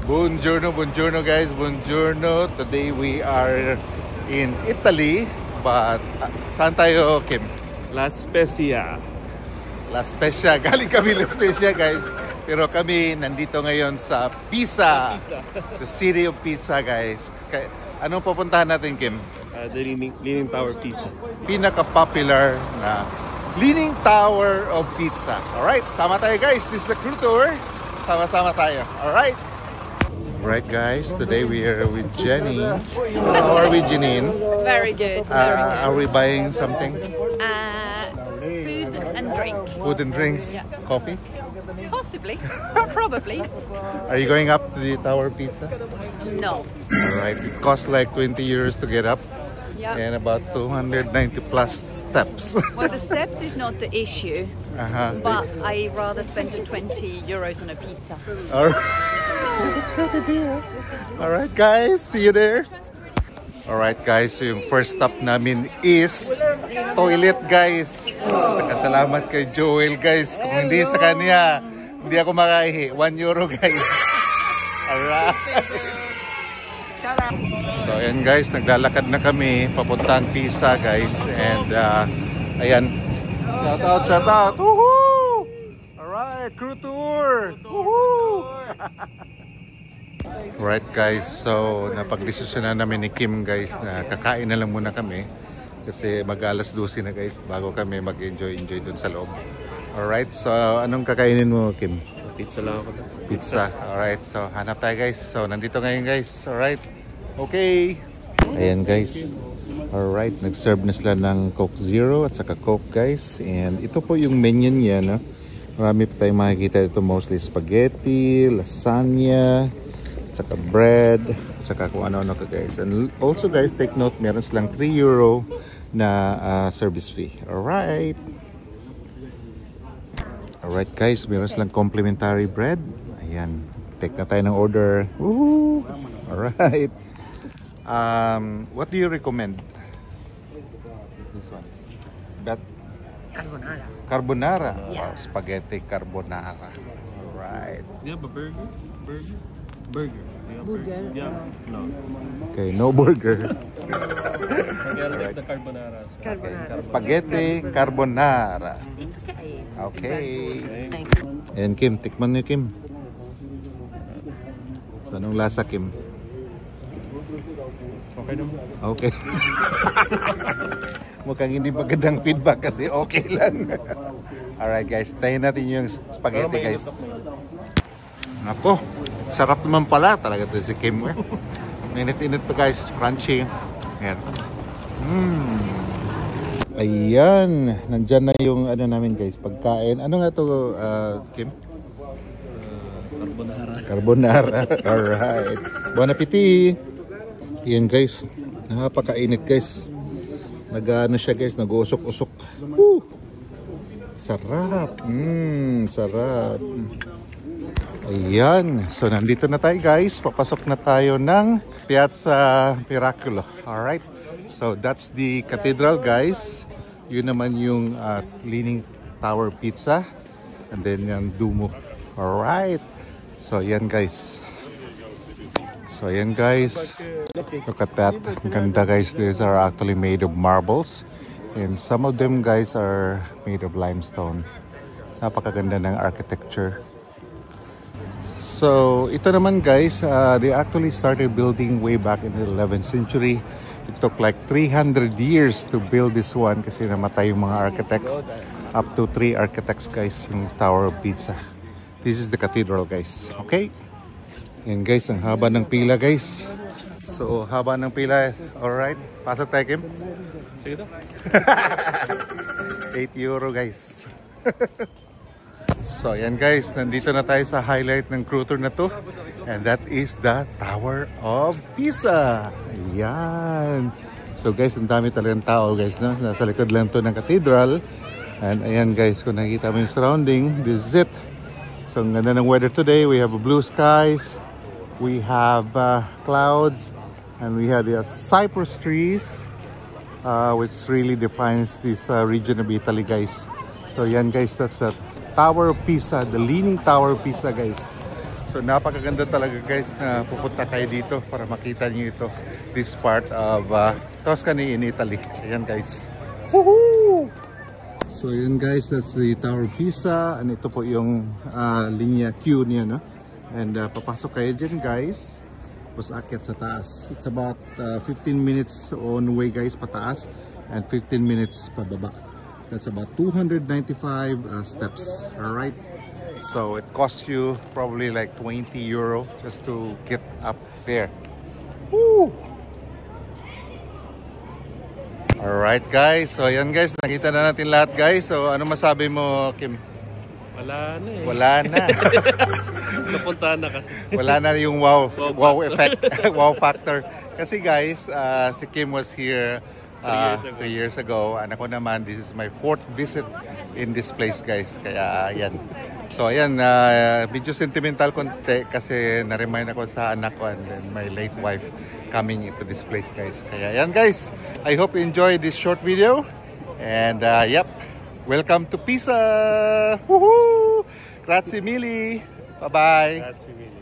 Buongiorno, buongiorno guys, buongiorno. Today we are in Italy, but saan tayo, Kim? La Spezia. La Spezia. Galing kami La Spezia guys. Pero kami nandito ngayon sa Pisa. The city of Pisa guys. Anong pupuntahan natin, Kim? The Leaning Tower Pisa. Pinaka-popular na Leaning Tower of Pisa. Alright, sama tayo guys. This is a crew tour. Sama-sama tayo. Alright. Alright guys, today we are with Jenny. How are we, Janine? Very good, very good. Are we buying something? Food and drink. Food and drinks? Yeah. Coffee? Possibly, probably. Are you going up to the Tower Pizza? No. Alright, it costs like 20 euros to get up. Yeah. And about 290 plus steps. Well, the steps is not the issue, but I rather spend the 20 euros on a pizza. Alright guys, see you there. Alright guys, so yung first stop namin is toilet guys. Salamat kay Joel guys. Kung hindi sa kanya, hindi ako makaihi. 1 euro guys. Alright. So ayan guys, naglalakad na kami papuntang Pisa guys. And ayan, shout out. Woohoo! Alright, crew tour. Woohoo! Alright guys, so napagdesisyon na namin ni Kim guys na kakain na lang muna kami. Kasi mag-alas 12 na guys bago kami mag-enjoy dun sa loob. Alright, so anong kakainin mo, Kim? Pizza lang ako. Pizza. Alright, so hanap tayo guys. So nandito ngayon guys. Alright. Okay. Ayan guys. Alright, nag-serve na sila ng Coke Zero at saka Coke guys. And ito po yung menu niya, no? Marami pa tayong makikita dito, mostly spaghetti, lasagna, at saka bread, at saka kung ano-ano ka guys. And also guys, take note, meron silang 3 euro na service fee. Alright. Alright guys, meron silang complimentary bread. Ayan, take na tayo ng order. Woohoo! Alright. What do you recommend? This one. That Carbonara. Carbonara. Yeah. Wow, spaghetti carbonara. Alright. Do you have a burger? Burger. Burger? Yeah. No. Okay, no burger. Yeah, like the carbonara. So. Okay. Spaghetti carbonara. It's okay. Okay. Thank you. And Kim, tikman niyo Kim. So, anong lasa Kim? Okay naman. Okay. Mukhang hindi magandang feedback kasi okay lang. Alright guys, tayo natin yung spaghetti guys. Ako, sarap naman pala talaga ito si Kim. Minit-init to guys, crunchy. Ayan. Ayan, nandyan na yung ano namin guys, pagkain. Ano nga to Kim? Carbonara. Carbonara. Alright. Bon appetit. Yan guys, napakainit guys. Nag-ano siya guys, nag-usok-usok. Woo! Sarap. Sarap. Ayan. So nandito na tayo guys. Papasok na tayo ng Piazza Miracolo. Alright. So that's the cathedral guys. Yun naman yung Leaning Tower Pizza. And then yung Duomo. Alright. So ayan guys. So ayan guys. Look at that. Ang ganda guys. These are actually made of marbles. And some of them guys are made of limestone. Napakaganda ng architecture. So ito naman guys, they actually started building way back in the 11th century. It took like 300 years to build this one kasi namatay yung mga architects. Up to 3 architects guys yung Tower of Pisa. This is the cathedral guys. Okay? Yan guys, ang haba ng pila guys. So haba ng pila. Alright, pasok tayo Kim. Sige to. 8 euro guys. So yan guys, nandito na tayo sa highlight ng crew tour na to. And that is the Tower of Pisa. Ayan. So guys, ang dami talagang tao guys, no? Nasa likod lang to ng cathedral. And ayan guys, kung nakikita mo yung surrounding, this is it. So ang ganda ng weather today. We have blue skies. We have clouds. And we have the cypress trees. Which really defines this region of Italy guys. So yan guys, that's the Tower of Pisa, the Leaning Tower of Pisa guys. So napakaganda talaga guys na pupunta kayo dito para makita niyo ito. This part of Tuscany in Italy. Ayan guys. Woohoo! So yun guys, that's the Tower of Pisa. And ito po yung linya Q niya, no? And papasok kayo dyan guys. Tapos akyat sa taas. It's about 15 minutes on way guys pataas. And 15 minutes pababa. That's about 295 steps. Alright. So it costs you probably like 20 euro just to get up there. Woo! Alright guys, so ayan guys, nakita na natin lahat guys. So ano masabi mo, Kim? Wala na eh. Wala na. Napuntahan na kasi. Wala na yung wow effect, wow factor. Kasi guys, si Kim was here 3 years ago. Anak ko naman, this is my 4th visit in this place guys. Kaya ayan. So ayan, medyo sentimental konti kasi na-remind ako sa anak ko and then my late wife coming into this place guys. Kaya ayan guys, I hope you enjoyed this short video. And yep, welcome to Pisa! Woohoo! Grazie mille! Bye-bye! Grazie mille.